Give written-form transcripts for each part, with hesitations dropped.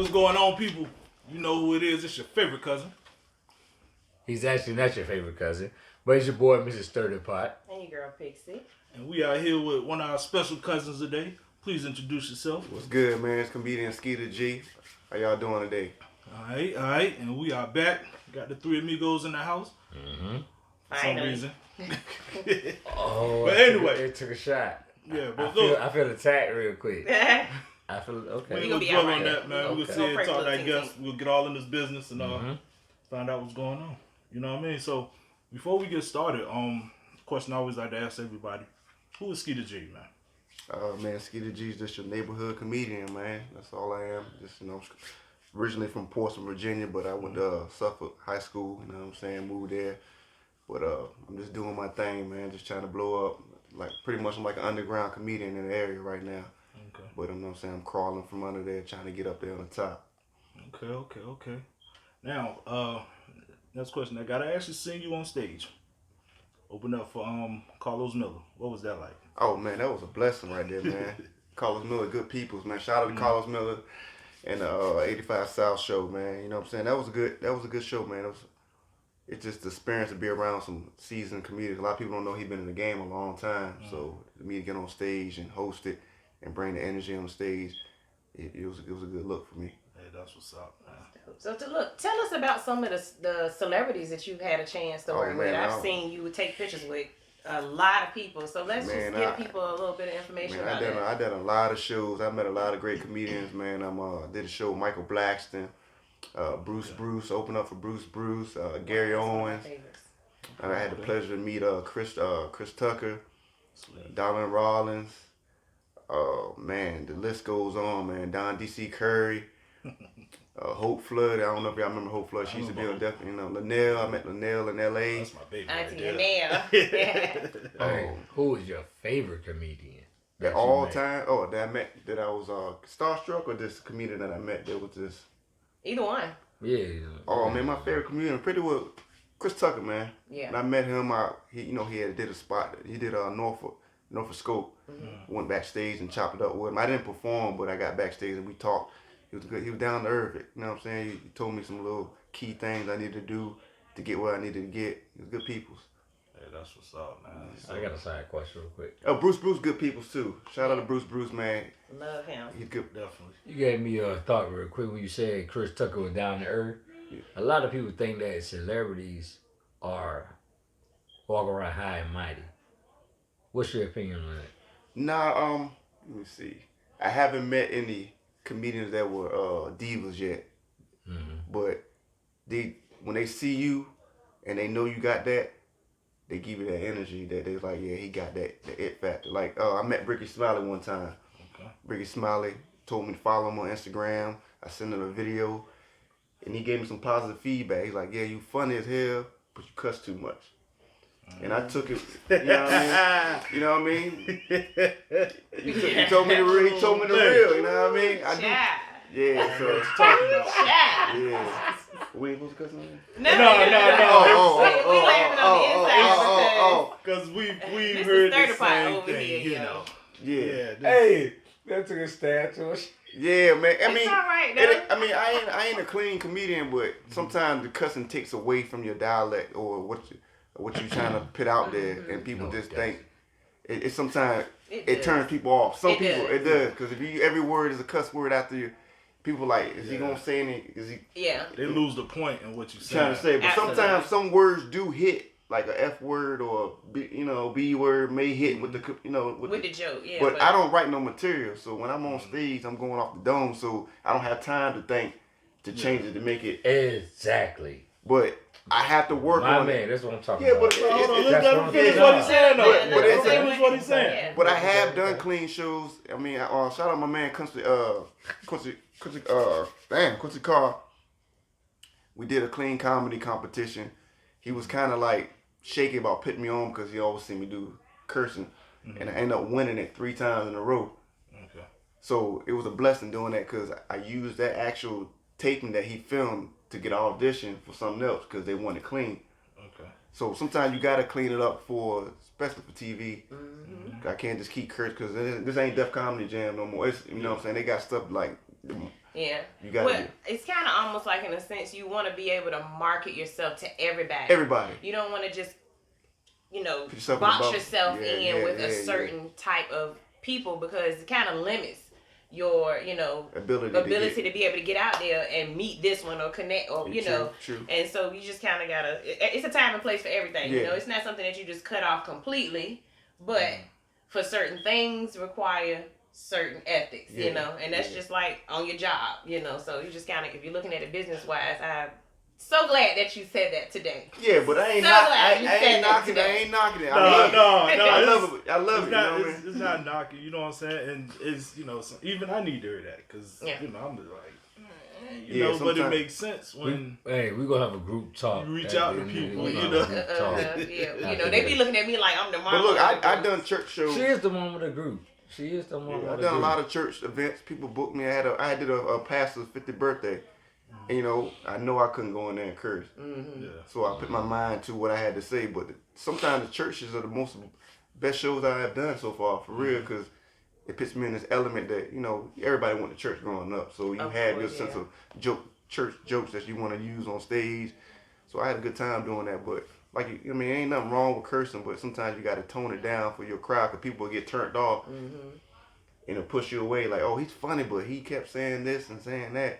What's going on, people? You know who it is. It's your favorite cousin. He's actually not your favorite cousin, but he's your boy, Mr. Sturdy Pot. Hey, girl, Pixie. And we are here with one of our special cousins today. Please introduce yourself. What's good, man? It's comedian Skeeta G. How y'all doing today? All right. And we are back. Got the three amigos in the house. Mm-hmm. For some reason. Oh, but anyway. It took a shot. Yeah, but I feel attacked real quick. I feel, okay. We ain't gonna dwell on that, man. Okay. We'll sit and talk that guess. We'll get all in this business and find out what's going on. You know what I mean? So, before we get started, question I always like to ask everybody, who is Skeeta G, man? Man, Skeeta G is just your neighborhood comedian, man. That's all I am. Just, originally from Portsmouth, Virginia, but I went to Suffolk High School, you know what I'm saying, moved there. But I'm just doing my thing, man, just trying to blow up. Like, pretty much I'm like an underground comedian in the area right now. Okay. But you know what I'm saying, I'm crawling from under there, trying to get up there on the top. Okay. Now, next question. I gotta actually sing you on stage. Open up for Carlos Miller. What was that like? Oh, man, that was a blessing right there, man. Carlos Miller, good peoples, man. Shout out to Carlos Miller and the 85 South show, man. You know what I'm saying? That was a good show, man. It's just the experience to be around some seasoned comedians. A lot of people don't know he's been in the game a long time. So for me to get on stage and host it and bring the energy on stage, it was a good look for me. Hey, that's what's up, man. So tell us about some of the celebrities that you've had a chance to work with. I've seen you take pictures with a lot of people. So let's just give people a little bit of information about that. I did a lot of shows. I met a lot of great comedians, man. Did a show with Michael Blackston, Bruce, opened up for Bruce, Gary Owens. I had the pleasure to meet Chris Tucker, Donald Rollins. Oh man, the list goes on, man. Don D.C. Curry, Hope Flood. I don't know if y'all remember Hope Flood. She used to be on Linnell. I met Linnell in L.A. That's my baby. Auntie Linnell. Who was your favorite comedian? That all time? Oh, that I met, that I was starstruck, or this comedian that I met that was just... Either one. Yeah. Oh man, my favorite comedian pretty well Chris Tucker, man. Yeah. And I met him. He did a spot. He did Norfolk Scope. Mm-hmm. Went backstage and chopped it up with him. I didn't perform, but I got backstage and we talked. He was good. He was down to earth. You know what I'm saying? He told me some little key things I needed to do to get where I needed to get. He was good peoples. Hey, that's what's up, man. I got a side question real quick. Oh, Bruce, good peoples too. Shout out to Bruce, man. Love him. He's good. Definitely. You gave me a thought real quick when you said Chris Tucker was down to earth. Yeah. A lot of people think that celebrities are walk around high and mighty. What's your opinion on that? Nah, let me see. I haven't met any comedians that were divas yet. Mm-hmm. But when they see you and they know you got that, they give you that energy that they're like, yeah, he got that, the it factor. Like, I met Ricky Smiley one time. Okay. Ricky Smiley told me to follow him on Instagram. I sent him a video, and he gave me some positive feedback. He's like, yeah, you funny as hell, but you cuss too much. And I took it, you know what I mean? You know what I mean? He told me the real, you know what I mean? I do. Yeah, so it's talking about. Yeah. We ain't supposed to cuss on No. No. We laughing on the inside Because we Mr. heard the Sturdy Pot same over thing, here, you yo. know. Yeah. Hey, that took a stab to us. Yeah, man. I mean, It's all right, though. I ain't a clean comedian, but sometimes the cussing takes away from your dialect or what you trying to put out there, and people just think it sometimes it turns people off. Some people it does, because if every word is a cuss word after you, people like, is he gonna say any? Is he? Yeah. They lose the point in what you Trying to say, but sometimes some words do hit. Like a F word or B word may hit with the with the joke, yeah. But I don't write no material, so when I'm on stage, I'm going off the dome, so I don't have time to think to change it to make it Exactly. But I have to work on it. it. That's what I'm talking Yeah, about. but hold on, let him finish what he's saying though. Finish what he's saying. But I have done clean shows. I mean, shout out my man Quincy Carr. We did a clean comedy competition. He was kind of like shaky about putting me on because he always see me do cursing, and I ended up winning it 3 times in a row. Okay. So it was a blessing doing that because I used that actual taping that he filmed to get an audition for something else because they wanted clean. Okay. So sometimes you gotta clean it up especially for TV. I can't just keep curse because this ain't Def Comedy Jam no more. It's, you know what I'm saying? They got stuff like Yeah. You got to. It's kind of almost like, in a sense, you want to be able to market yourself to everybody. Everybody. You don't want to just, box yourself in with a certain type of people, because it kind of limits your, ability to be able to get out there and meet this one or connect or, True. And so you just kind of got to, it's a time and place for everything. It's not something that you just cut off completely, but for certain things require certain ethics, and that's just like on your job, so you just kind of, if you're looking at it business wise, I'm so glad that you said that today. Yeah, but I ain't knocking it. No, I love it. I love it. It's not knocking, you know what I'm saying? And it's, even I need to hear that, because, I'm just like, but it makes sense when... we're going to have a group talk. You reach out to people, they be looking at me like I'm the mom. But look, I done church shows. She is the mom of the group. I've done a lot of church events. People booked me. I did a pastor's 50th birthday. And, I know I couldn't go in there and curse. Mm-hmm. Yeah. So I put my mind to what I had to say. But sometimes the churches are the best shows I have done so far, for real, because it puts me in this element that, everybody went to church growing up. So you have your sense of church jokes that you want to use on stage. So I had a good time doing that. But, ain't nothing wrong with cursing, but sometimes you got to tone it down for your crowd, because people get turned off and it'll push you away. Like, oh, he's funny, but he kept saying this and saying that.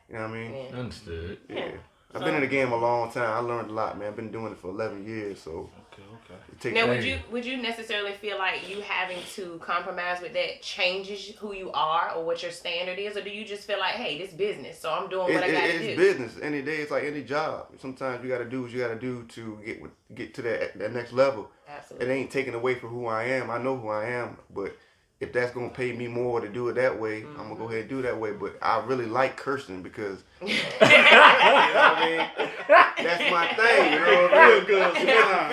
You know what I mean? Yeah. Understood. Yeah. I've been in the game a long time. I learned a lot, man. I've been doing it for 11 years, so. Okay. Now, would you necessarily feel like you having to compromise with that changes who you are or what your standard is, or do you just feel like, hey, this business, so I'm doing what I got to do? It's business. Any day, it's like any job. Sometimes you got to do what you got to do to get to that next level. Absolutely. It ain't taken away from who I am. I know who I am, but if that's going to pay me more to do it that way, I'm going to go ahead and do it that way. But I really like cursing because, you know what I mean? That's my thing, It feel good sometimes.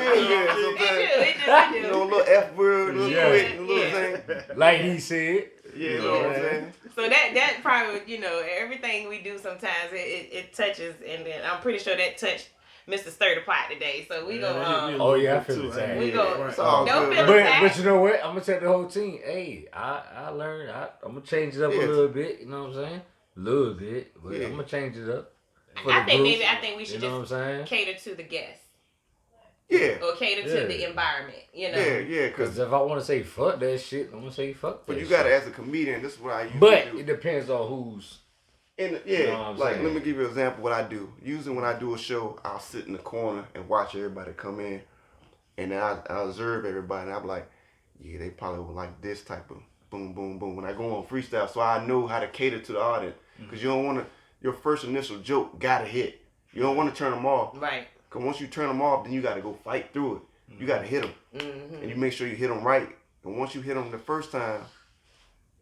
A little F word, a little quick, a little thing. Like he said. You know what I'm saying? So that probably, everything we do sometimes, it touches, and then I'm pretty sure that touched Mr. Stir the Pot today, so we go. I feel the same. We go. Don't feel the but you know what? I'm gonna tell the whole team. Hey, I learned. I'm gonna change it up a little bit. You know what I'm saying? A little bit, but I'm gonna change it up. I think we should just cater to the guests. Yeah. Or cater to the environment. Yeah. Because if I want to say fuck that shit, I'm gonna say fuck that. But you gotta, as a comedian, this is what I usually do. It depends on who's. Let me give you an example of what I do. Usually when I do a show, I'll sit in the corner and watch everybody come in. And then I observe everybody. And I'm like, yeah, they probably would like this type of boom, boom, boom. When I go on freestyle, so I know how to cater to the audience. Because you don't want to, your first initial joke got to hit. You don't want to turn them off. Right. Because once you turn them off, then you got to go fight through it. You got to hit them. And you make sure you hit them right. And once you hit them the first time,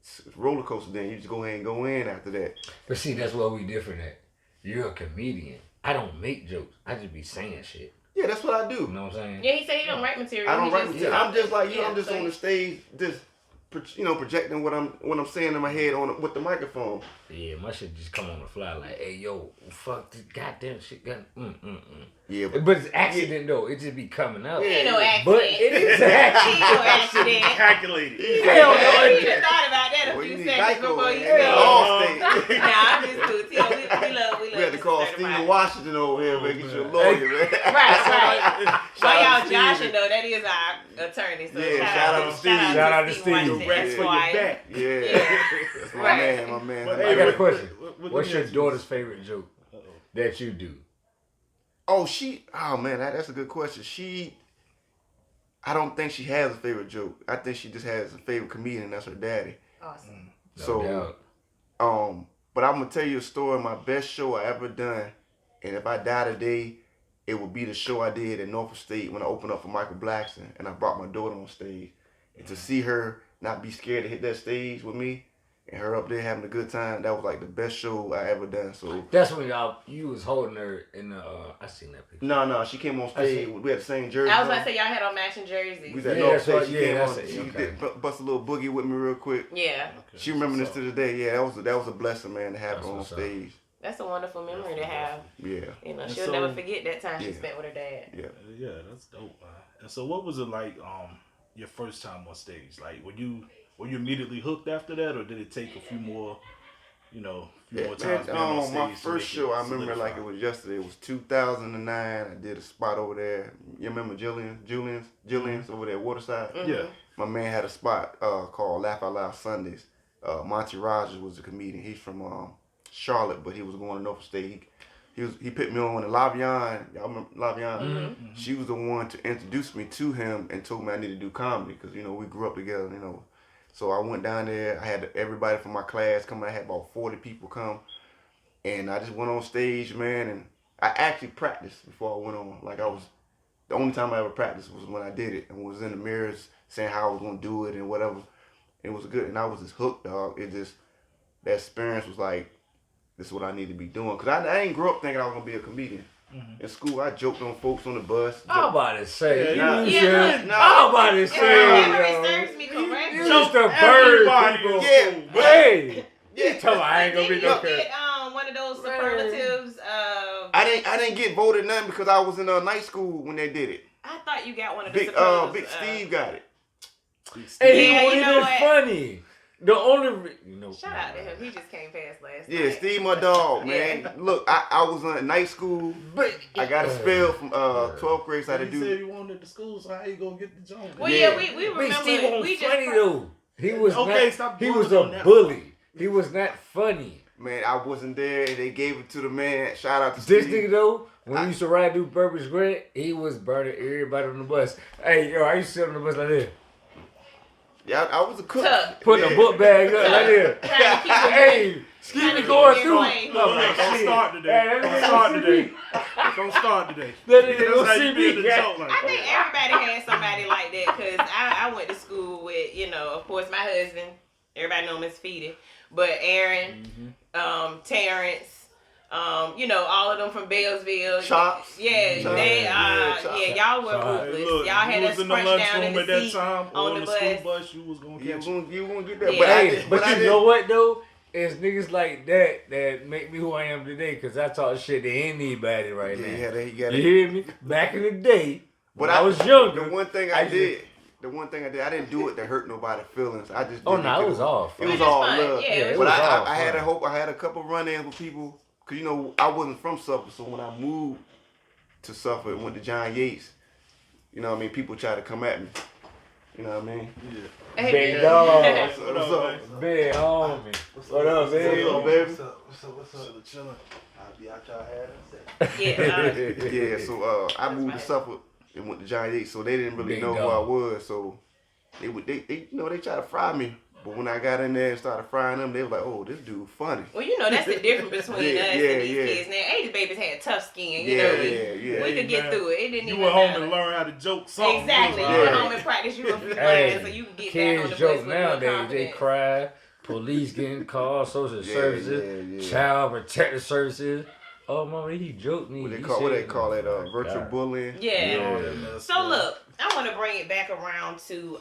it's roller coaster, then you just go ahead and go in after that. But see, that's where we different at. You're a comedian. I don't make jokes. I just be saying shit. Yeah, that's what I do. You know what I'm saying? Yeah, he said he don't write material. I don't write material. I'm just like you. I'm just on the stage, just projecting what I'm saying in my head with the microphone. Yeah, my shit just come on the fly like, hey, yo, fuck this goddamn shit. Yeah, but it's accident though. It just be coming out. Ain't no accident. But it is accident. Ain't no accident. Calculated. Hell no. You just thought about that a few seconds before you said it. Nah, I'm just cool. We love. We had to call Stephen Washington over here, man. Get you a lawyer, man. Right. While y'all joshing though, that is our attorney. So shout out to Steve. Shout out to Steve. Rats for your back. Yeah. That's my man. I got a question. What's your daughter's favorite joke that you do? Oh, man, that's a good question. I don't think she has a favorite joke. I think she just has a favorite comedian, and that's her daddy. Awesome. No doubt. But I'm gonna tell you a story. My best show I ever done, and if I die today, it would be the show I did at Norfolk State when I opened up for Michael Blackson, and I brought my daughter on stage, and to see her not be scared to hit that stage with me, and her up there having a good time, that was like the best show I ever done. So that's when you was holding her in the. I seen that picture. No, she came on stage. We had the same jersey. I was about to say y'all had on matching jerseys. We was at North State. She came on. She bust a little boogie with me real quick. Yeah. Okay, she remembered this to the day. Yeah, that was a blessing, man, to have her on stage. That's a wonderful memory to have. Yeah. She'll never forget that time she spent with her dad. Yeah, that's dope. And so, what was it like? Your first time on stage? Like, were you immediately hooked after that, or did it take a few more, you know, a few more times being on stage. My first show, I remember like it was yesterday. It was 2009. I did a spot over there. You remember Jillian's over there, Waterside? Mm-hmm. Yeah. My man had a spot called Laugh Out Loud Sundays. Monty Rogers was a comedian. He's from Charlotte, but he was going to Norfolk State. He put me on with Lavian. Y'all remember Lavian? Mm-hmm. She was the one to introduce me to him and told me I needed to do comedy because, you know, we grew up together, you know. So I went down there. I had everybody from my class come. I had about 40 people come. And I just went on stage, man, and I actually practiced before I went on. Like the only time I ever practiced was when I did it and was in the mirrors saying how I was going to do it and whatever. It was good. And I was just hooked, dog. That experience was like, this is what I need to be doing. Because I ain't grew up thinking I was going to be a comedian. Mm-hmm. In school, I joked on folks on the bus. I'm about to say. I'm about to say. If memory serves me correctly. You used to bird people. Yeah. Hey. You told me I ain't going to be no kid. Get one of those superlatives. I didn't get voted nothing because I was in night school when they did it. I thought you got one of the superlatives. Big Steve got it. Hey, yeah, he wasn't even funny. The only, shout out to him. He just came past last night. Yeah, Steve, my dog, man. Yeah. Look, I was in night school, but I got a spell from 12th grade. So I had to do. He said he wanted the school, so how you gonna get the job? Well, yeah, we remember. Steve wasn't funny though. He was okay. Not, he was a bully. He was not funny. Man, I wasn't there. They gave it to the man. Shout out to this Steve. nigga though. When we used to ride through Purpose Grant, he was burning everybody on the bus. Hey, yo, I used to sit on the bus like this. Yeah, I was a cook. Putting a book bag up like this. Hey, Skeeter going through. Don't start today. Don't start today. I think everybody had somebody like that because I went to school with, of course, my husband. Everybody know him as Feedy. But Aaron, Terrence, all of them from Bellsville. Chops. Yeah, y'all were ruthless. Look, y'all had us crunched down in the seat on the school bus. You was gonna catch it. You gonna get that. Yeah. But you know what though? It's niggas like that make me who I am today. Cause I talk shit to anybody right now. You hear me? Back in the day, when I was younger. The one thing I did, I didn't do it to hurt nobody's feelings. I just did it was all fun. It was all love. Yeah, but I had a couple run-ins with people. Cause I wasn't from Suffolk, so when I moved to Suffolk and went to John Yates, people tried to come at me. You know what I mean? Yeah. Big dog. What's up? Big homie. What up, baby? What's up? Chilling. I'll be out y'all had. Yeah. So I moved to Suffolk and went to John Yates, so they didn't really know who I was. So they tried to fry me. But when I got in there and started frying them, they were like, "Oh, this dude funny." Well, that's the difference between us and these kids. Now, 80s babies had tough skin. We could get through it. It didn't even You went home and learned how to joke something. Exactly. You went home and practice you a few lines so you can get back on the bus with nowadays, they cry. Police getting called, social services, child protective services. Oh, mama, he joked me. What they call it? Virtual bullying. Yeah. So look, I want to bring it back around to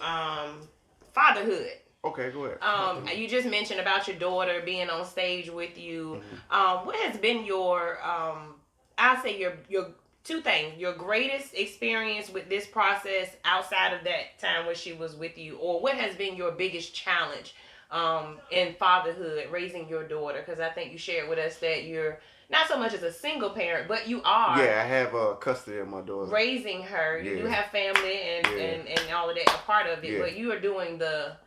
fatherhood. Okay, go ahead. You just mentioned about your daughter being on stage with you. Mm-hmm. What has been your, I'll say your two things, your greatest experience with this process outside of that time where she was with you, or what has been your biggest challenge in fatherhood, raising your daughter? Because I think you shared with us that you're not so much as a single parent, but you are. Yeah, I have custody of my daughter. Raising her. You do have family and all of that, a part of it, but you are doing the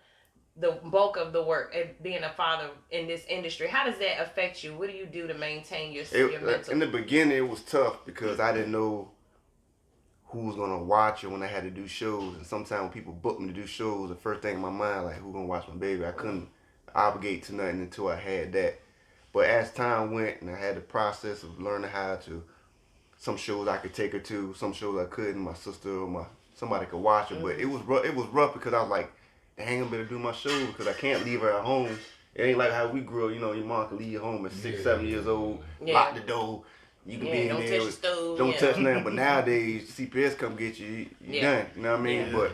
bulk of the work at being a father in this industry. How does that affect you? What do you do to maintain your mental? In the beginning, it was tough because I didn't know who was going to watch it when I had to do shows. And sometimes when people book me to do shows, the first thing in my mind, like, who's going to watch my baby? I couldn't obligate to nothing until I had that. But as time went and I had the process of learning how to, some shows I could take her to, some shows I couldn't. My sister or somebody could watch her. Mm-hmm. But it was rough because I was like, dang, I better do my show because I can't leave her at home. It ain't like how we grew up, your mom can leave you home at 6, 7 years old, lock the door. You can be in don't there. Touch the stove, don't touch nothing. But nowadays, CPS come get you, you done. You know what I mean? But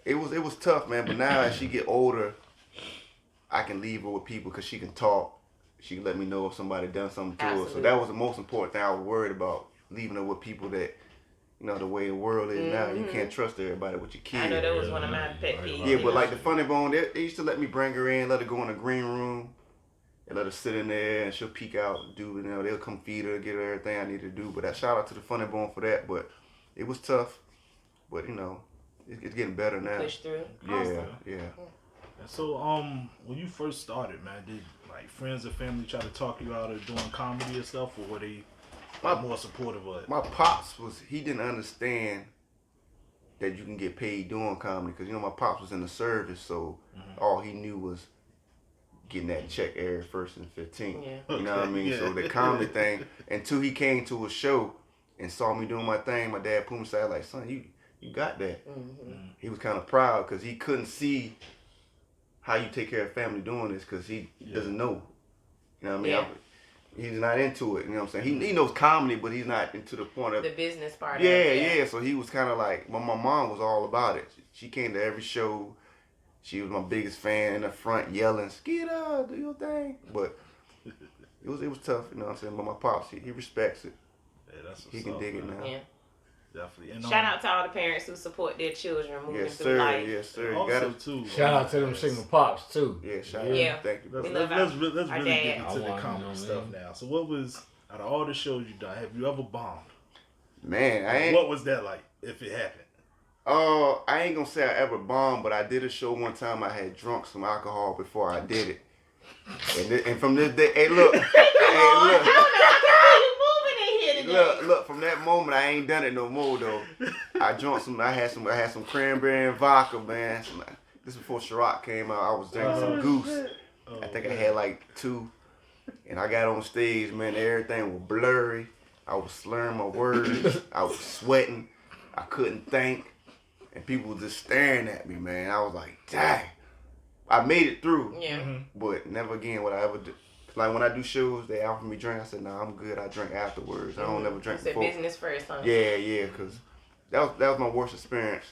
it was tough, man. But now as she get older, I can leave her with people because she can talk. She can let me know if somebody done something to her. So that was the most important thing I was worried about, leaving her with people that, the way the world is now, you can't trust everybody with your kids. I know that was one of my pet peeves. Yeah, but like the Funny Bone, they used to let me bring her in, let her go in the green room, and let her sit in there, and she'll peek out and do, they'll come feed her, get her everything I need to do. But shout out to the Funny Bone for that. But it was tough. But, it's getting better now. Push through. Yeah, Awesome. yeah. And so, when you first started, man, did like friends and family try to talk you out of doing comedy and stuff, or were they more supportive of it? My pops he didn't understand that you can get paid doing comedy, because my pops was in the service, so all he knew was getting that check every 1st and 15th. Yeah. You know what I mean? Yeah. So the comedy thing, until he came to a show and saw me doing my thing, my dad put me aside like, son, you got that. He was kind of proud because he couldn't see how you take care of family doing this, because he doesn't know. You know what I mean? Yeah. He's not into it. You know what I'm saying? He knows comedy, but he's not into the point of the business part. Yeah, of it. yeah. So he was kind of like, my mom was all about it. She came to every show. She was my biggest fan in the front, yelling, "Skeeta, do your thing." But it was tough. You know what I'm saying? But my pops, he respects it. Yeah, that's he can dig it now. Yeah. Definitely. And, shout out to all the parents who support their children moving yes, through sir, life. Yes, sir. Also, too. Shout out to them single pops, too. Yeah, shout out. Yeah. Thank you. Let's really our get dad. into the comedy stuff now. So what was, out of all the shows you done, have you ever bombed? Man, What was that like, if it happened? I ain't gonna say I ever bombed, but I did a show one time. I had drunk some alcohol before I did it. And from this day, hey, look. Look, from that moment, I ain't done it no more, though. I had some cranberry and vodka, man. This before Ciroc came out. I was drinking some Goose. I think I had like 2. And I got on stage, man, everything was blurry. I was slurring my words. I was sweating. I couldn't think. And people were just staring at me, man. I was like, dang. I made it through. Yeah. But never again would I ever do. Like when I do shows, they offer me drink. I said, nah, I'm good. I drink afterwards. I don't ever drink before. Business first, huh? Yeah, because that was my worst experience.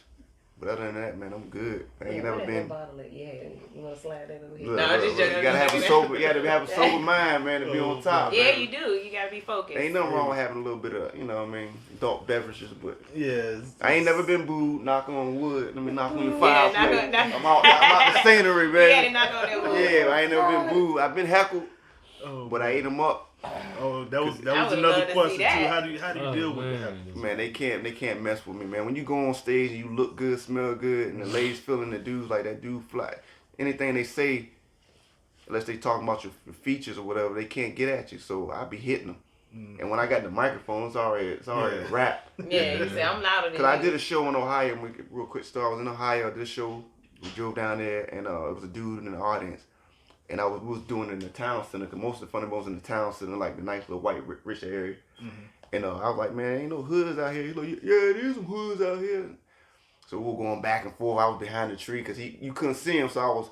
But other than that, man, I'm good. I ain't never been. You want to slide that over here? Look, No, I'm just joking. You gotta have a sober mind, man, to be on top. Yeah, man. you do. You gotta be focused. Ain't nothing wrong with having a little bit of, adult beverages, but Yes. I ain't never been booed. Knock on wood. Let me knock on your Yeah, fireplace. knock I'm out the scenery, man. Yeah, to knock on that wood. Yeah, I ain't never been booed. I've been heckled, but I ate them up. Oh, that was would another love to question see too. that. How do you deal with that? Man, they can't mess with me, man. When you go on stage and you look good, smell good, and the ladies feeling the dudes like that dude fly, anything they say, unless they talking about your features or whatever, they can't get at you. So I be hitting them. And when I got the microphone, it's already a rap. Yeah, you say I'm louder than Cause I you. did a show in Ohio. Real quick story. I was in Ohio. I did a show. We drove down there, and it was a dude in the audience. And we was doing it in the town center, because most of the Funny Bones in the town center, like the nice little white rich area. And I was like, man, ain't no hoods out here. He's like, yeah, there's some hoods out here. So we were going back and forth. I was behind the tree because you couldn't see him. So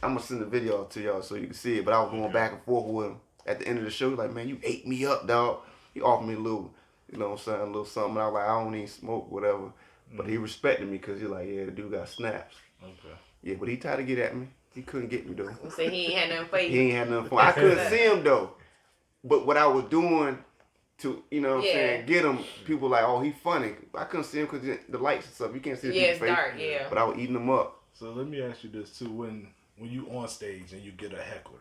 I'm going to send the video to y'all so you can see it. But I was going back and forth with him. At the end of the show, he's like, man, you ate me up, dog. He offered me a little, you know what I'm saying, a little something. I was like, I don't even smoke, whatever. But he respected me because he's like, yeah, the dude got snaps. Okay. Yeah, but he tried to get at me. He couldn't get me, though. So he ain't had nothing for you. He ain't had nothing for me. I couldn't see him, though. But what I was doing to, you know what I'm saying, get him, people like, oh, he funny. I couldn't see him because the lights and stuff. You can't see the it's people's face. dark, yeah. But I was eating them up. So let me ask you this, too. When you on stage and you get a heckler,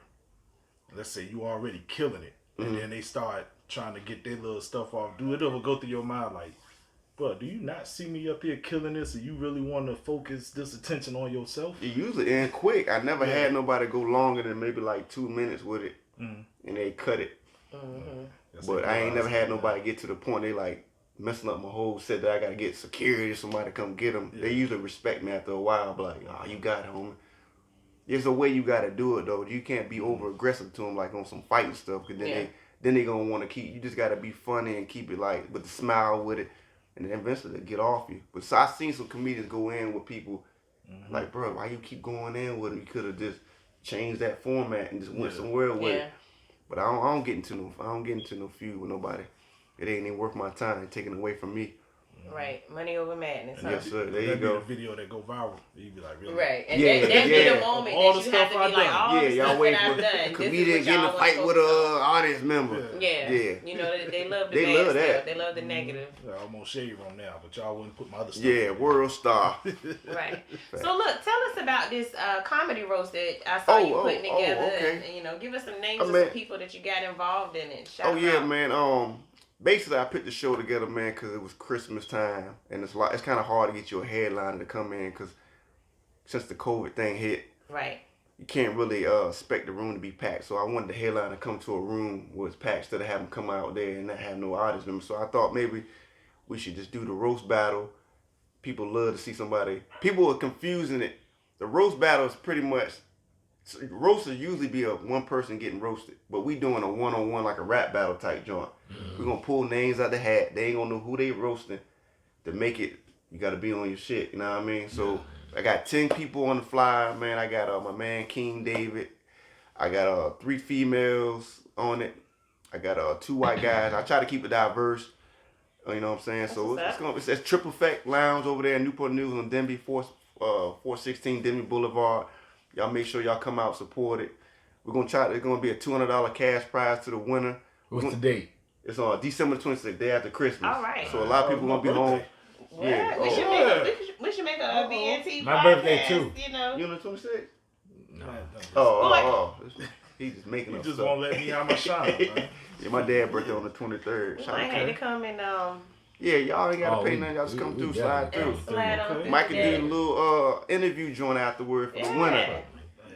let's say you already killing it, and then they start trying to get their little stuff off, do it ever go through your mind like, bro, do you not see me up here killing this and you really want to focus this attention on yourself? It usually end quick. I never had nobody go longer than maybe like 2 minutes with it, and they cut it. But I ain't never had nobody get to the point they like messing up my whole set that I got to get security or somebody to come get them. They usually respect me after a while, but like, oh, you got it, homie. There's a way you got to do it, though. You can't be over aggressive to them like on some fighting stuff, because then they going to want to keep, you just got to be funny and keep it like with the smile with it. And then eventually they get off you. But so I seen some comedians go in with people like, bro, why you keep going in with them? You could have just changed that format and just went somewhere with it. But I don't get into no feud with nobody. It ain't even worth my time. Taken away from me. Right, money over madness. Huh? Yes, sir. There you That'd go. be the video that go viral. You be like, really? Right, and that'd be the moment All that the you have stuff to be like, all the stuff that I've done. Comedian getting a fight with a audience member. Yeah. You know, they love the They bad love that. stuff. They love the negative. I almost shade room now, but y'all wouldn't put my other stuff. Yeah, world star. Right. So look, tell us about about this comedy roast that I saw you putting together. Okay. And, you know, give us some names of some people that you got involved in it. Shout yeah, out. man. Basically, I put the show together, man, because it was Christmas time, and it's kind of hard to get your headliner to come in, because since the COVID thing hit, right, you can't really expect the room to be packed. So I wanted the headliner to come to a room where it's packed instead of having them come out there and not have no audience members. So I thought maybe we should just do the roast battle. People love to see somebody. People are confusing it. The roast battle is pretty much, roasters usually be one person getting roasted, but we doing a one-on-one like a rap battle type joint. We're going to pull names out the hat. They ain't going to know who they roasting. To make it, you got to be on your shit, you know what I mean? So I got 10 people on the flyer, man. I got my man King David. I got 3 females on it. I got 2 white guys. I try to keep it diverse. You know what I'm saying? So it's Triple Effect Lounge over there in Newport News on Denby, 416 Denby Boulevard. Y'all make sure y'all come out, support it. We're going to try, there's going to be a $200 cash prize to the winner. What's the date? It's on December 26th, day after Christmas. All right. So a lot of people going to be home. What? Yeah. We should make a BNT My podcast, birthday too. You know. You on the 26th? No. He's just making up You just stuff. won't let me have my shine, man. Yeah, my dad's birthday on the 23rd. We might have to come and Yeah, y'all ain't gotta pay nothing. Y'all just come through, slide through. slide on through. Mike can do a little interview joint afterward for the winner. Hey,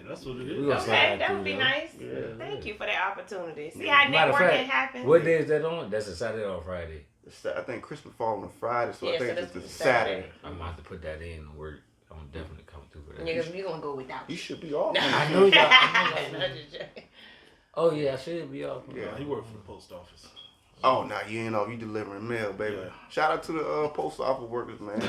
that's what it is. Okay, that would be nice. Yeah. Thank you for that opportunity. See how Matter of networking fact, happens. what day is that on? That's a Saturday or Friday? I think Christmas fall on a Friday, so I Yeah, think so it's that's a Saturday. I'm gonna have to put that in work. I'm definitely coming through for that. Yeah, because we're going to go without You you. should be off. I know y'all. I'm just joking. Oh yeah, I should be off. Yeah. He worked for the post office. Oh, nah, you ain't off. You delivering mail, baby. Yeah. Shout out to the post office workers, man.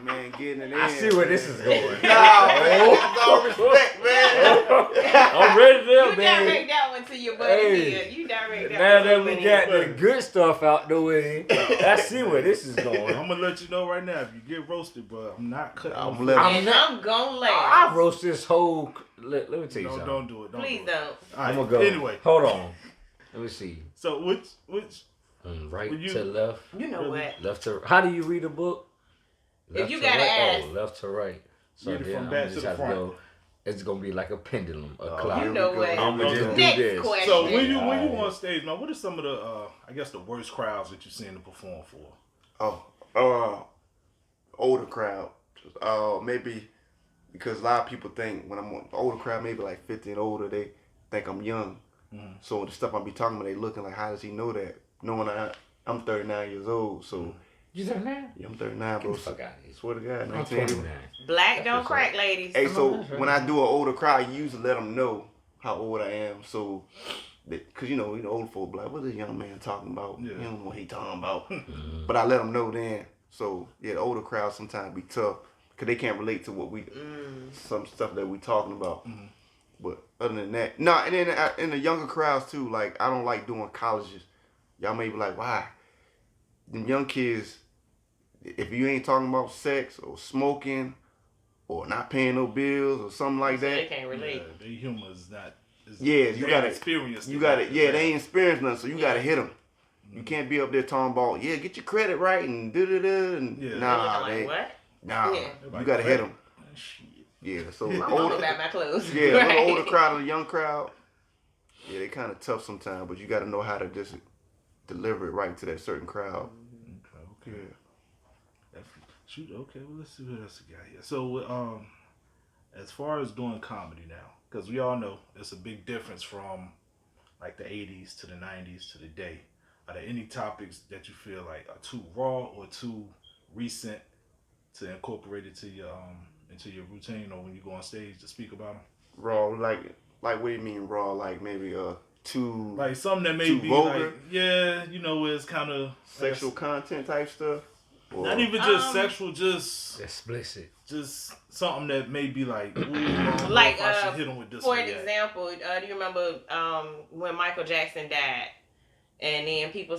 Man, getting it in. I see where this is going. Nah, man. With all respect, man. I'm ready to You man. direct that one to your buddy here. You direct that Now one to that your we buddy. got the good stuff out the way, I see where this is going. I'm gonna let you know right now. If you get roasted, bro, I'm not cutting. I'm off. letting- And I'm going to laugh. I roast this whole. Let me tell you No, something. don't do it. Don't Please do it. don't. All I'm right. gonna go. Anyway, Hold on. Let me see. so which Right When you- to left, You know Really? what? left to. How do you read a book? If you to gotta right? ask. Oh, left to right. So Read it then from I'm back just to the have front. go. It's gonna be like a pendulum, a clock. You know what? I'm gonna just do Next this. question. so when you Alright. on stage, man, what are some of the I guess the worst crowds that you've seen to perform for? Older crowd. Maybe because a lot of people think when I'm on the older crowd, maybe like 50 and older, they think I'm young. Mhm. So the stuff I be talking about, they looking like, how does he know that? Knowing I'm 39 years old, so You said that? yeah, I'm 39, bro. Get the fuck out of here. Swear to God, I'm 19. 29. Black don't That's crack, ladies. Hey, so that's right. when I do an older crowd, I usually let them know how old I am. So, because you know, old folk be like, what is this young man talking about? Yeah. You don't know what he talking about. But I let them know then. So yeah, the older crowd sometimes be tough because they can't relate to what we, some stuff that we talking about. Mhm. But other than that, no. And then in the younger crowds too, like I don't like doing colleges. Y'all may be like, why? Them young kids, if you ain't talking about sex or smoking or not paying no bills or something like So that, they can't relate. Yeah, their humor is not. Yeah, you they gotta experience. you got to, yeah, they ain't experienced nothing, so you got to hit them. You can't be up there talking about, yeah, get your credit right and da-da-da, and Yeah. nah, They're looking like, what? nah, Yeah. you got to hit them. Shit. Yeah, so My mama older, got my clothes. yeah, Right. little older crowd and the young crowd, yeah, they kind of tough sometimes, but you got to know how to just deliver it right to that certain crowd. Okay. Yeah. Shoot. Okay. Well, let's see what else we got here. So, as far as doing comedy now, because we all know it's a big difference from like the 80s to the 90s to today. Are there any topics that you feel like are too raw or too recent to incorporate it into your routine or when you go on stage to speak about them? Raw, like what do you mean raw? Like maybe too Like something that may too be vulgar? like, yeah, you know, where it's kind of sexual content type stuff? Or, not even just sexual, just Explicit. something that may be like, ooh, I don't know Like, if I should hit him with this For one an yet. example, do you remember when Michael Jackson died? And then people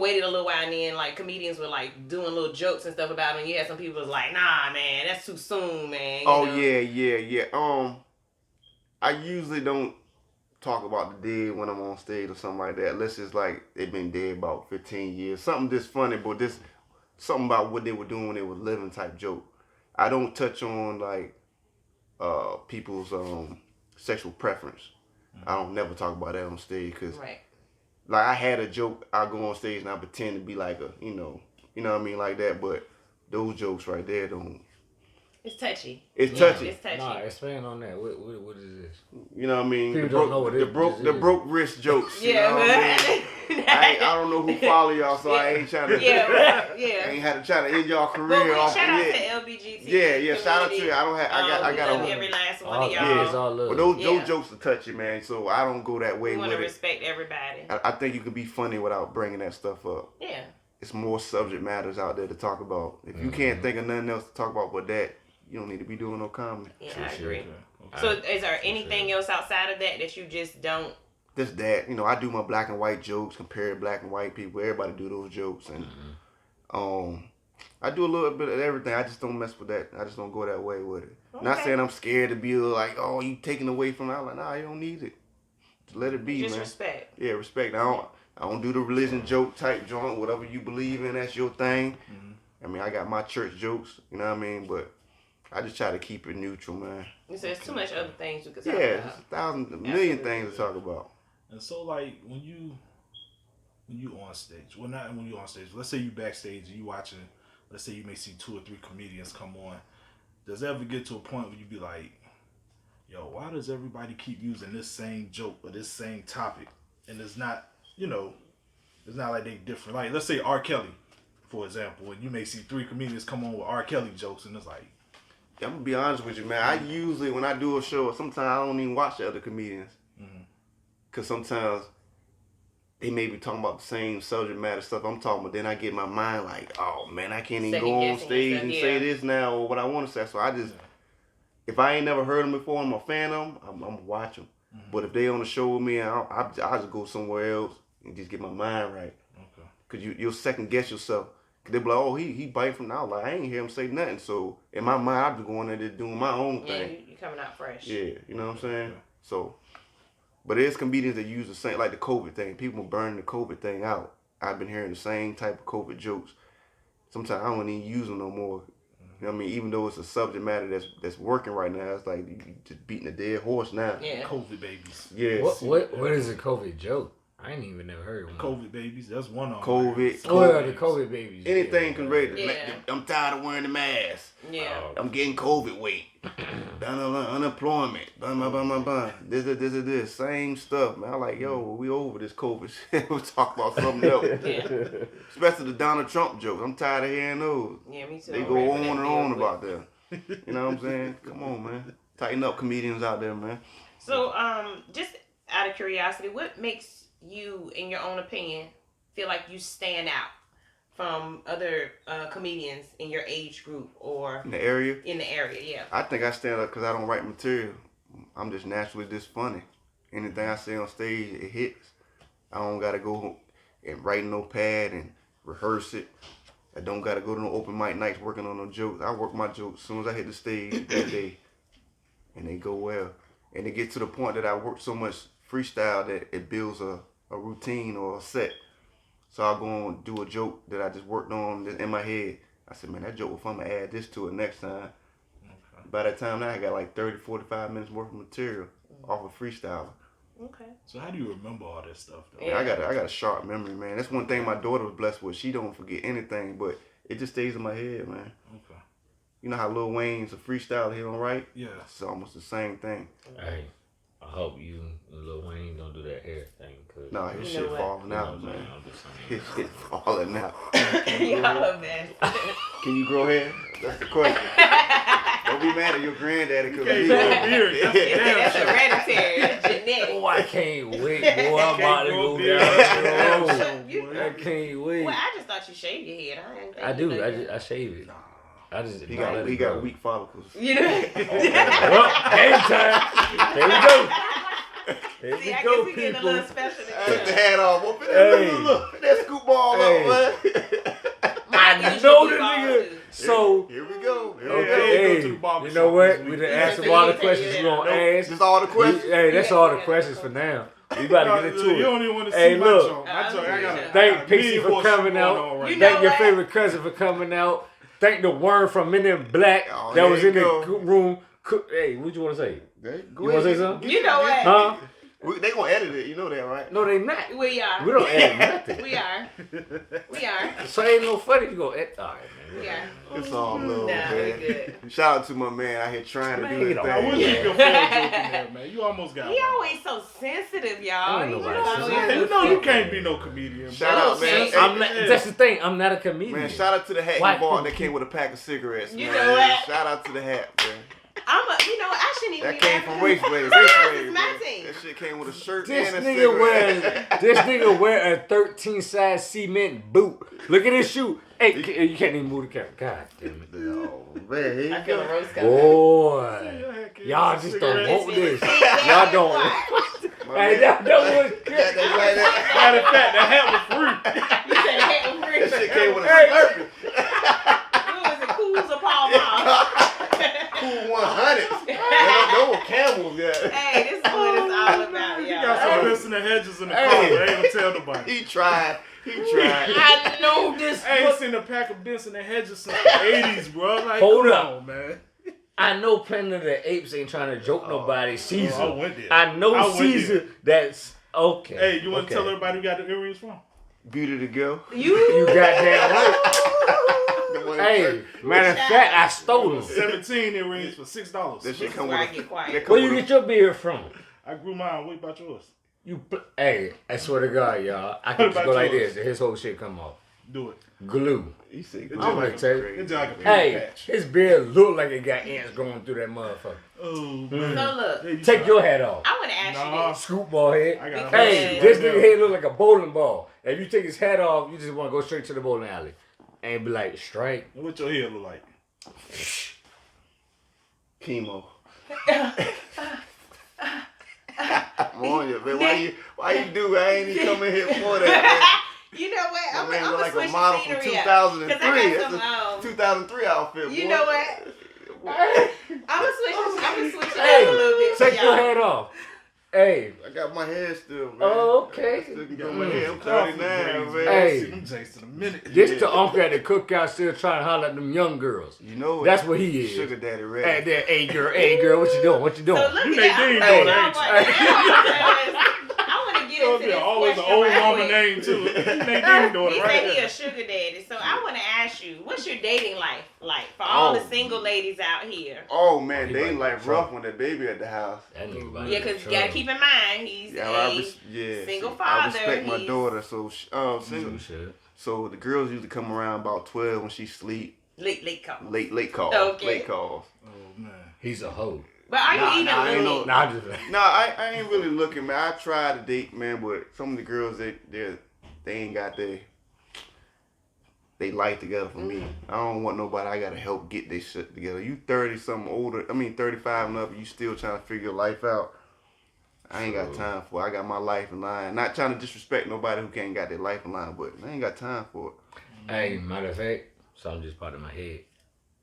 waited a little while, and then like comedians were like doing little jokes and stuff about him. And you had some people was like, nah, man, that's too soon, man. You know? yeah. I usually don't talk about the dead when I'm on stage or something like that, unless it's like they've been dead about 15 years. Something just funny, but something about what they were doing when they were living type joke. I don't touch on like people's sexual preference. I don't never talk about that on stage because like I had a joke. I go on stage and I pretend to be like a you know what I mean like that. But those jokes right there don't. It's touchy. It's touchy. It's touchy. Nah, expand on that. What is this? You know what I mean? People don't know what the broke wrist jokes. You know what I mean? I don't know who follow y'all, so I ain't trying to. I ain't had to try to end y'all career off. Shout out to LBGT. Yeah. Shout out to you. I got every last one of y'all. Yeah, it's all love. But those jokes are touchy, man. So I don't go that way we with it. We want to respect everybody. I think you can be funny without bringing that stuff up. Yeah. It's more subject matters out there to talk about. If you can't think of nothing else to talk about but that, you don't need to be doing no comedy. Yeah, I agree. Okay. So is there anything else outside of that you just don't? Just that, I do my black and white jokes, compare black and white people. Everybody do those jokes, and I do a little bit of everything. I just don't mess with that. I just don't go that way with it. Okay. Not saying I'm scared to be like, oh, you taking away from it. I'm like, nah, you don't need it. Just let it be, just man. Respect. Yeah, respect. I don't do the religion joke type joint. Whatever you believe in, that's your thing. I mean, I got my church jokes. You know what I mean, but. I just try to keep it neutral, man. So there's too much other things you could talk about. Yeah, a million things to talk about. And so, like, when you on stage, well, not when you on stage. Let's say you backstage and you watching. Let's say you may see 2 or 3 comedians come on. Does it ever get to a point where you be like, yo, why does everybody keep using this same joke or this same topic? And it's not, it's not like they different. Like, let's say R. Kelly, for example, and you may see 3 comedians come on with R. Kelly jokes, and it's like. I'm gonna be honest with you, man. I usually, when I do a show, sometimes I don't even watch the other comedians. Cause sometimes they may be talking about the same subject matter stuff I'm talking about. Then I get my mind like, oh man, I can't even go on stage and say this now or what I want to say. So I just, if I ain't never heard them before, I'm a fan of them, I'm gonna watch them. But if they on the show with me, I just go somewhere else and just get my mind right. Okay. Cause you'll second guess yourself. They be like, oh, he bite from now. Like, I ain't hear him say nothing. So, in my mind, I'm just going there just doing my own thing. Yeah, you coming out fresh. Yeah, you know what I'm saying? So, but there's comedians that use the same, like the COVID thing. People burning the COVID thing out. I've been hearing the same type of COVID jokes. Sometimes I don't even use them no more. You know what I mean? Even though it's a subject matter that's working right now, it's like you just beating a dead horse now. Yeah. COVID babies. Yeah. What is a COVID joke? I ain't even never heard of one. COVID babies, that's one of them. COVID. Oh, yeah, the COVID babies. Anything can raise it. I'm tired of wearing the mask. Yeah. I'm getting COVID weight. Unemployment. This. Same stuff, man. I'm like, yo, we over this COVID shit. We'll talk about something else. Especially the Donald Trump jokes. I'm tired of hearing those. Yeah, me too. They go on and on about that. You know what I'm saying? Come on, man. Tighten up, comedians out there, man. So, just out of curiosity, what makes you, in your own opinion, feel like you stand out from other comedians in your age group or in the area? In the area, yeah. I think I stand out because I don't write material. I'm just naturally this funny. Anything I say on stage, it hits. I don't gotta go and write no pad and rehearse it. I don't gotta go to no open mic nights working on no jokes. I work my jokes as soon as I hit the stage that day, and they go well. And it gets to the point that I work so much freestyle that it builds a routine or a set. So I'll go and do a joke that I just worked on in my head. I said, man, that joke was fun. I'm going to add this to it next time. Okay. By that time now, I got like 30, 45 minutes worth of material off of freestyle. Okay. So how do you remember all this stuff, though? Yeah, I got a sharp memory, man. That's one thing my daughter was blessed with. She don't forget anything, but it just stays in my head, man. Okay. You know how Lil Wayne's a freestyle, he don't write? Yeah. It's almost the same thing. Hey, I hope you and Lil Wayne don't do that hair thing. Nah, his shit falling out, man. His shit falling out. Y'all, man. Can you grow hair? That's the question. Don't be mad at your granddaddy because he grow a beard. That's hereditary. That's genetic. Oh, I can't wait, boy. I'm about to go down the road. I can't wait. Well, I just thought you shaved your head. I do. I shave it. He got weak follicles. You know? Well, game time. Here we go. Here See, I guess we getting a little special today. The hat off. Look, that scoop ball up, man. I know the nigga. So here we go. Okay, you know what? We done asked him all the questions we gonna ask. That's all the questions. Hey, that's all the questions for now. We about to get into it. You don't even want to see look. I gotta thank Pixie for coming out. Thank your favorite cousin for coming out. think the worm from Men in Black that was in the room. Hey, what you want to say? You want to say something? You know what? Huh? They gonna edit it, you know that, right? No, they not. We are. We don't edit nothing. We are. So ain't no funny if you go edit. All right, man. We are. It's all love, man. We good. Shout out to my man out here trying to do his I thing. wish you could feel joking there, man. You almost got He one. always so sensitive, y'all. Ain't nobody Hey, you know you can't be no comedian. Shout bro. out, man. I'm not, that's the thing. I'm not a comedian. Man, shout out to the hat he bought that came with a pack of cigarettes. You man. know what? Shout out to the hat, man. I shouldn't even That be came laughing. from Race Blade. It's my team. That shit came with a shirt This and a nigga cigarette. wear a 13 size cement boot. Look at his shoe. Hey, you can't even move the camera. God damn it. Oh, man. Here I you feel go. a roast coming. Boy. Y'all just don't want this. Y'all don't want Hey, that was good. Matter of fact, the hat was free. You said the hat was free. That shit came with a slurpee. What was it? Cools or Paul Mall? Cool 100. Those were camels, yeah. Hey, this is what it's all about, You y'all. got some Benson and Hedges in the car, but they ain't gonna tell nobody. He tried. I know this. I ain't seen a pack of Benson and Hedges since the 80s, bro. Like, Hold come up. on, man. I know Planet of the Apes ain't trying to joke nobody. Caesar. I went there. I know I went Caesar. there. That's okay. Hey, you want to okay. tell everybody who got the earrings from? Beauty to go. You goddamn right. Hey, matter of fact, I stole them. 17 earrings for $6. That This shit is come where I with get a. quiet. Where you get your beard from? I grew mine. What about yours? Hey, I swear to God, y'all. I What can just about go like yours? this and his whole shit come off. Do it. Glue. He said, It's I'm just gonna like tell you. It's just like a paper Hey, patch. his beard look like it got ants going through that motherfucker. Oh, man. So look, There you Take go. your hat off. I want to ask you this. Scoop ball head. I got Hey, Yeah. this nigga head look like a bowling ball. If you take his hat off, you just want to go straight to the bowling alley and be like, strike. What your hair look like? chemo. I'm on you, man. Why you do? I ain't even coming here for that, You know what? man. I'm Man, gonna look like switch a model the from scenery 2003. up. 'Cause I That's got a some, 2003 outfit, boy. you know what? I'm gonna switch it Hey, up a little bit. take for your y'all. hat off. Hey. I got my hair still, man. Oh, okay. I still can grow my hair. I'm 39, man. Hey. See them Jakes in a minute. This the uncle at the cookout still trying to holler at them young girls. You know it. That's what he is. Sugar daddy Hey, ready. there, hey girl, what you doing? What you doing? So look You at Nadine that. doing I want to get It'll into be this always an question old right woman quick. name too. Nadine doing He it said right he there. a sugar daddy, so I want to ask you, what's your dating life like for all the single ladies out here? Oh, man. He They like like Trump. rough when the baby at the house. That nigga about Yeah, to because you get gotta keep in mind he's I single father. respect my He's- daughter, so single. some shit. So the girls usually come around about 12 when she sleep. Late call. Late calls. Okay. Late calls. Oh man. He's a hoe. But are you even I ain't looking? no- Nah, I'm just No, I ain't really looking, man. I tried to date, man, but some of the girls they ain't got they life together for me. I don't want nobody I gotta help get their shit together. You 30 something older, 35 and up, you still trying to figure your life out. I ain't got time for it. I got my life in line. Not trying to disrespect nobody who can't got their life in line, but I ain't got time for it. Hey, matter of fact, something just popped in my head.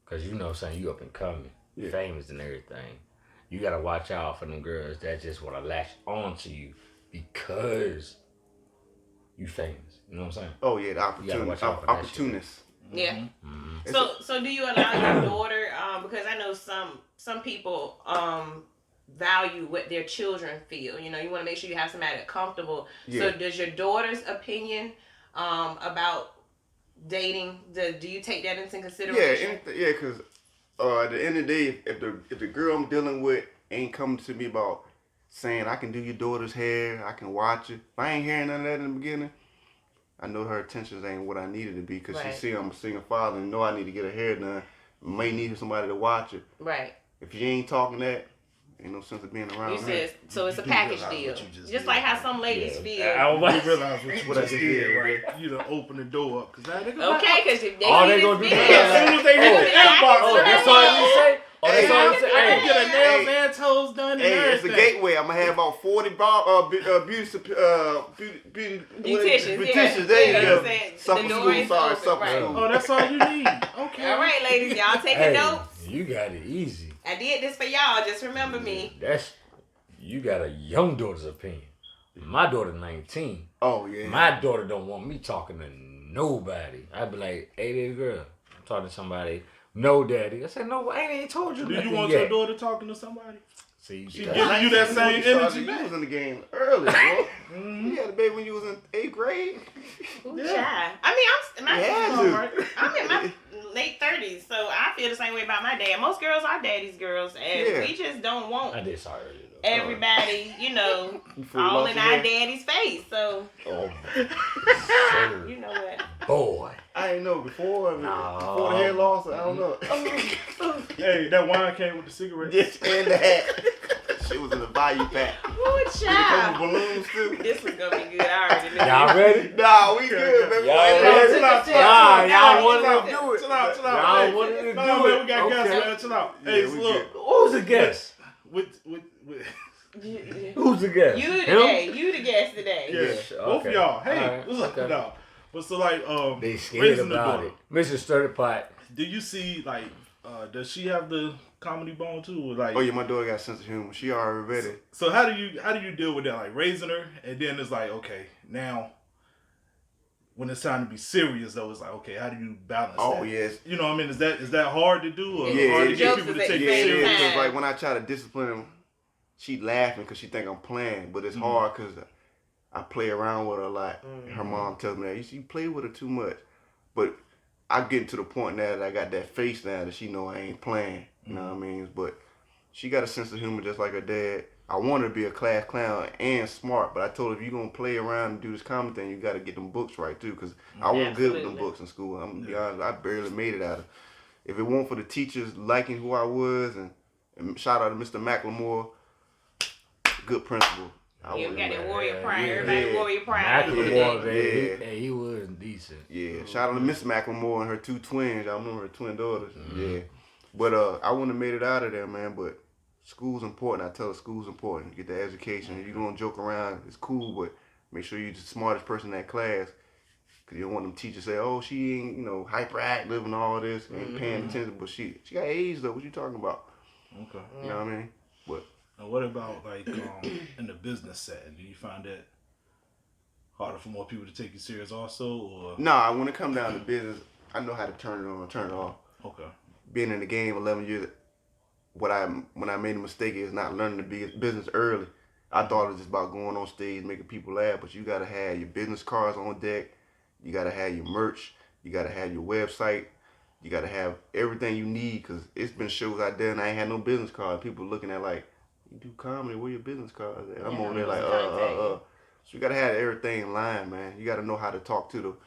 Cause you know, son, you up and coming, Yeah. famous and everything. You gotta watch out for them girls that just wanna latch onto you because you famous. You know what I'm saying? Oh yeah, the watch out for that opportunist. Yeah. Mm-hmm. So do you allow your daughter? Because I know some people value what their children feel. You know, you want to make sure you have somebody that's comfortable. Yeah. So does your daughter's opinion about dating? Do you take that into consideration? Yeah, because at the end of the day, if the girl I'm dealing with ain't coming to me about saying I can do your daughter's hair, I can watch it. If I ain't hearing none of that in the beginning, I know her intentions ain't what I needed to be because Right. she see I'm a single father and know I need to get her hair done. May need somebody to watch it. Right. If you ain't talking that, ain't no sense of being around You her. said so. It's a do package realize deal. what you just Just did. like how some ladies feel. You realize what you What I just just did, did, right? You done open the door up. Cause now they Okay, because if they All see they this gonna do video, is- as soon as they hit the inbox, Oh, that's all you say? Oh, that's all you say? I can Hey, get a nails and toes done and Hey, it's a everything. gateway. I'm gonna have about 40 beauty Beauticians, There yeah, you you know go. what I'm saying? Supper The school, door is sorry, open, supper right. school. Oh, that's all you need. Okay. all right, ladies, y'all taking hey, notes. you got it easy. I did this for y'all. Just remember me. You got a young daughter's opinion. My daughter 19. Oh yeah. My daughter don't want me talking to nobody. I'd be like, hey, baby girl, talking to somebody. No, daddy. I said, no, I ain't told you Do nothing you want yet. your daughter talking to somebody? See, she giving you that same energy. You was in the game early, boy. You had a baby when you was in 8th grade. Yeah. I mean, I'm in my late 30s, so I feel the same way about my dad. Most girls are daddy's girls, and we just don't want I did sorry though. Everybody, all in our daddy's face. So, you know what? Boy. I ain't know before the hair loss. I don't know. Hey, that wine came with the cigarette. Yes, and the hat. Shit was in the value pack. Ooh, child. Balloons too. This was gonna be good. I already knew. Y'all ready? Nah, we good, baby. Y'all wanted to do it. Chill out. Y'all wanted to do it. Man, we got guests, man. Chill out. Hey, look. Who's the guest? With Who's the guest? You the guest today. Yeah, both of y'all. Hey, what's up now? But so like, they scared about it. Mr. Sturdy Pot. Do you see like, does she have the comedy bone too? Or like, oh yeah, my daughter got a sense of humor. She already ready. So how do you deal with that? Like raising her, and then it's like, okay, now when it's time to be serious though, it's like, okay, how do you balance that? Oh yes. You know what I mean? Is that hard to do? Or yeah, hard to get people to take it serious? Because like when I try to discipline them, she laughing because she think I'm playing, but it's hard because I play around with her a lot. Her mom tells me that you play with her too much, but I'm getting to the point now that I got that face now that she know I ain't playing. You know what I mean? But she got a sense of humor just like her dad. I want her to be a class clown and smart, but I told her if you're going to play around and do this comedy thing, you got to get them books right too, because I wasn't good with them books in school. I'm going to be honest, I barely made it out of it. If it weren't for the teachers liking who I was, and shout out to Mr. McLemore, good principal. You got that warrior pride. Everybody warrior pride. McLemore, he was decent. Yeah, shout out to Miss McLemore and her 2 twins. I remember her twin daughters. Yeah. But I wouldn't have made it out of there, man, but school's important. I tell her school's important. Get the education. If you're going to joke around, it's cool, but make sure you're the smartest person in that class. Because you don't want them teachers to say, oh, she ain't, hyperactive and all this, ain't paying attention. But she got A's, though. What you talking about? Okay. You know what I mean? But now what about, like, in the business setting? Do you find that harder for more people to take you serious also? Or? Nah, when it comes down to business, I know how to turn it on and turn it off. Okay. Being in the game 11 years, when I made a mistake is not learning to be business early. I thought it was just about going on stage, making people laugh, but you got to have your business cards on deck. You got to have your merch. You got to have your website. You got to have everything you need, because it's been shows out there and I ain't had no business card. People looking at like, you do comedy, where your business cards at? I'm over there like, So you got to have everything in line, man. You got to know how to talk to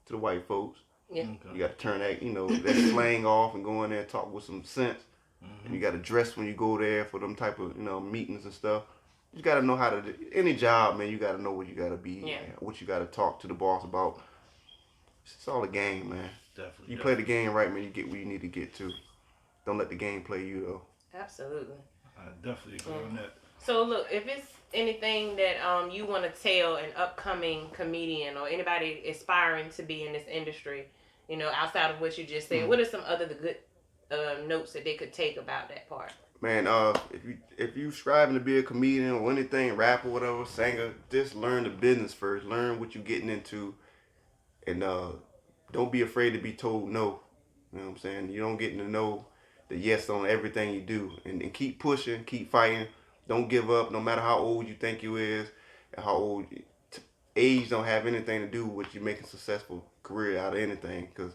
the white folks. Yeah. Okay. You got to turn that, that slang off and go in there and talk with some sense. And you got to dress when you go there for them type of, meetings and stuff. You got to know how to do any job, man. You got to know what you got to be, what you got to talk to the boss about. It's all a game, man. Definitely. You play the game right, man, you get where you need to get to. Don't let the game play you, though. Absolutely. I definitely agree on that. So, look, if it's anything that you want to tell an upcoming comedian or anybody aspiring to be in this industry, outside of what you just said, what are some other good notes that they could take about that part? Man, if you striving to be a comedian or anything, rapper, whatever, singer, just learn the business first. Learn what you're getting into, and don't be afraid to be told no. You know what I'm saying? You don't get to know the yes on everything you do, and keep pushing, keep fighting. Don't give up, no matter how old you think you is, and how old. Age don't have anything to do with you making a successful career out of anything. Because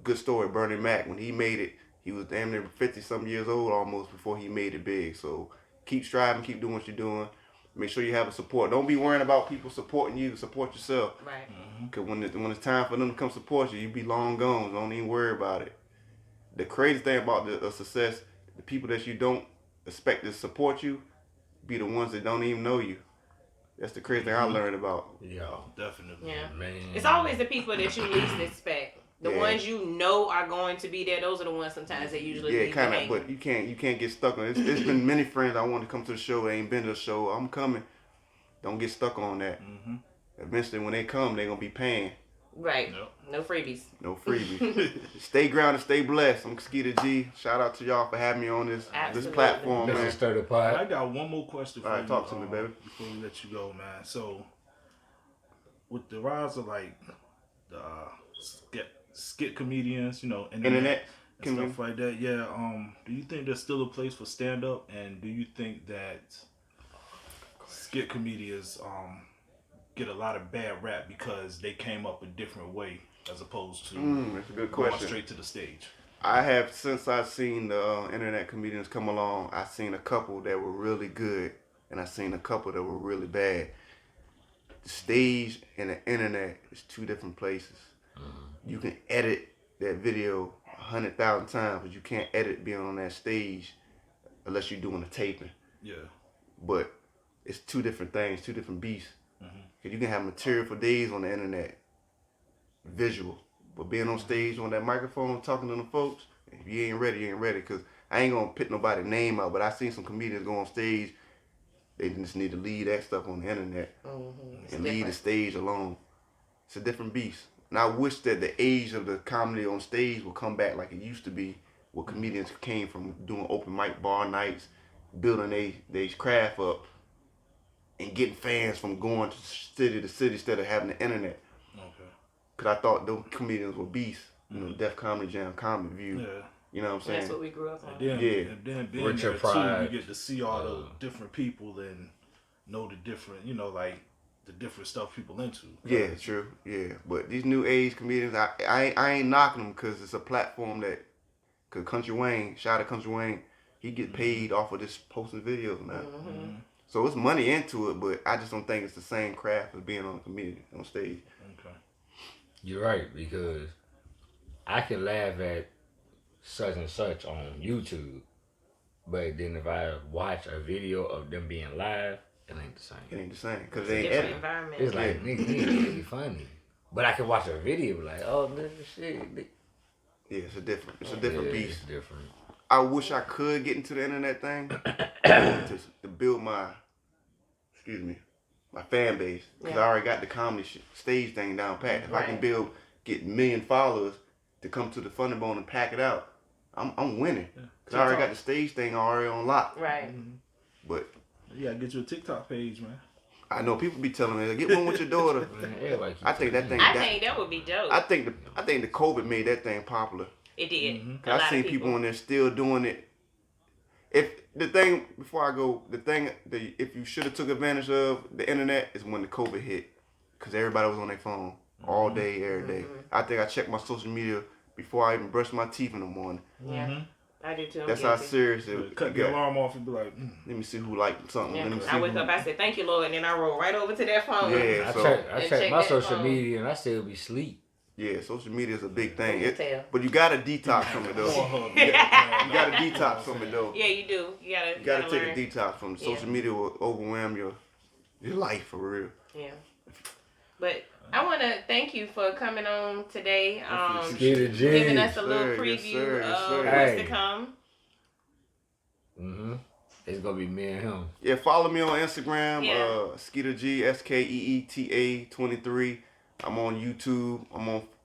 good story, Bernie Mac, when he made it, he was damn near 50-some years old almost before he made it big. So keep striving, keep doing what you're doing. Make sure you have a support. Don't be worrying about people supporting you. Support yourself. Right. Because when it's time for them to come support you, you be long gone. Don't even worry about it. The crazy thing about the success, the people that you don't expect to support you, be the ones that don't even know you. That's the crazy thing I learned about. Yeah, definitely. Yeah. Man. It's always the people that you least expect. The ones you know are going to be there. Those are the ones sometimes that usually leave kind of. But you can't get stuck on it. It's been many friends I want to come to the show. They ain't been to the show. I'm coming. Don't get stuck on that. Eventually, when they come, they gonna be paying. Right. No freebies. No freebies. Stay grounded, stay blessed. I'm Skeeta G. Shout out to y'all for having me on this platform, man. I got one more question for you. All right, talk to me, baby. Before we let you go, man. So, with the rise of like the skit comedians, Internet and stuff like that. Yeah. Do you think there's still a place for stand up, and do you think that skit comedians get a lot of bad rap because they came up a different way as opposed to that's a good going question. straight to the stage? I have, since I've seen the internet comedians come along, I've seen a couple that were really good, and I've seen a couple that were really bad. The stage and the internet is two different places. You can edit that video 100,000 times, but you can't edit being on that stage unless you're doing a taping. Yeah. But it's two different things, two different beasts. Cause you can have material for days on the internet, visual, but being on stage on that microphone talking to the folks, if you ain't ready, you ain't ready. Cause I ain't gonna pick nobody's name out, but I seen some comedians go on stage. They just need to leave that stuff on the internet and leave the stage alone. It's a different beast. And I wish that the age of the comedy on stage would come back like it used to be, where comedians came from doing open mic bar nights, building their craft up, and getting fans from going to city to city instead of having the internet. Okay. Cause I thought those comedians were beasts. Def Comedy Jam, Comedy View. Yeah. You know what I'm saying? That's what we grew up on. And then being Richard there Pryor. too, you get to see all the different people and know the different, like the different stuff people into. Yeah, true. Yeah, but these new age comedians, I ain't knocking them because it's a platform that, cause Country Wayne, shout out Country Wayne, he get paid off of this posting videos now. So it's money into it, but I just don't think it's the same craft as being on a comedian on stage. Okay. You're right, because I can laugh at such and such on YouTube, but then if I watch a video of them being live, it ain't the same. It ain't the same because they ain't Different editing. environment. It's like, nigga, it ain't really funny. But I can watch a video like, oh, this shit. Yeah, it's a different beast. It's different. I wish I could get into the internet thing to build my fan base, because I already got the comedy stage thing down pat. If I can get 1 million followers to come to the Funny Bone and pack it out, I'm winning. Because I already got the stage thing already on lock. Right. But you gotta get you a TikTok page, man. I know people be telling me, get one with your daughter. I think that thing. I think that would be dope. I think the COVID made that thing popular. It did. Cause I seen people on there still doing it. If you should have took advantage of the internet is when the COVID hit, cause everybody was on their phone all day, every day. I think I checked my social media before I even brushed my teeth in the morning. Yeah, I do too. That's how serious it was. Cut the alarm off and be like, let me see who liked something. Yeah. Let me see I wake up, I said, thank you, Lord, and then I roll right over to that phone. Yeah, I check my social media and I still be asleep. Yeah, social media is a big thing. But you gotta detox from it though. You gotta detox from it though. Yeah, you do. You gotta take learn. a detox from it. Social media will overwhelm your life for real. Yeah. But I want to thank you for coming on today. Skeeta G. Giving us a little preview of what's to come. It's gonna be me and him. Yeah, follow me on Instagram. Skeeta G, Skeeta 23. I'm on YouTube.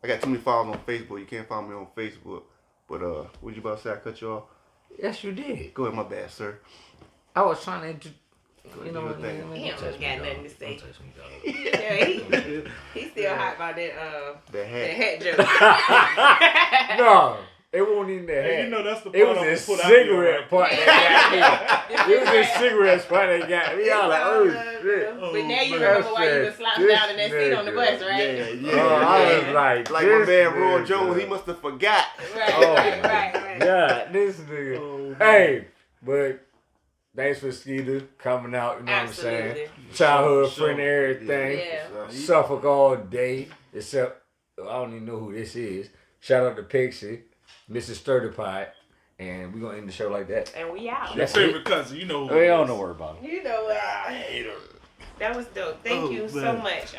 I got too many followers on Facebook. You can't follow me on Facebook. But what you about to say? I cut you off? Yes, you did. Go ahead, my bad, sir. I was trying to He don't got nothing to say. Don't touch me, dog. Yeah, he's still hot about that hat joke. No, it wasn't even the hat. You know that's the part it was a cigarette part that got me. It was a cigarette part that got me. I was like, oh shit. But now you remember why you was slouching down in that seat on the bus, right? Yeah. I was like my man Roy Jones, he must have forgot. Right. Yeah, this nigga. Hey, but thanks for Skeeter coming out, you know what I'm saying? Childhood friend and everything. Yeah. Suffolk all day, except I don't even know who this is. Shout out to Pixie, Mrs. Sturdypot, and we're going to end the show like that. And we out. Your favorite cousin, you know who We don't know where about him. You know what? I hate her. That was dope. Thank you so much.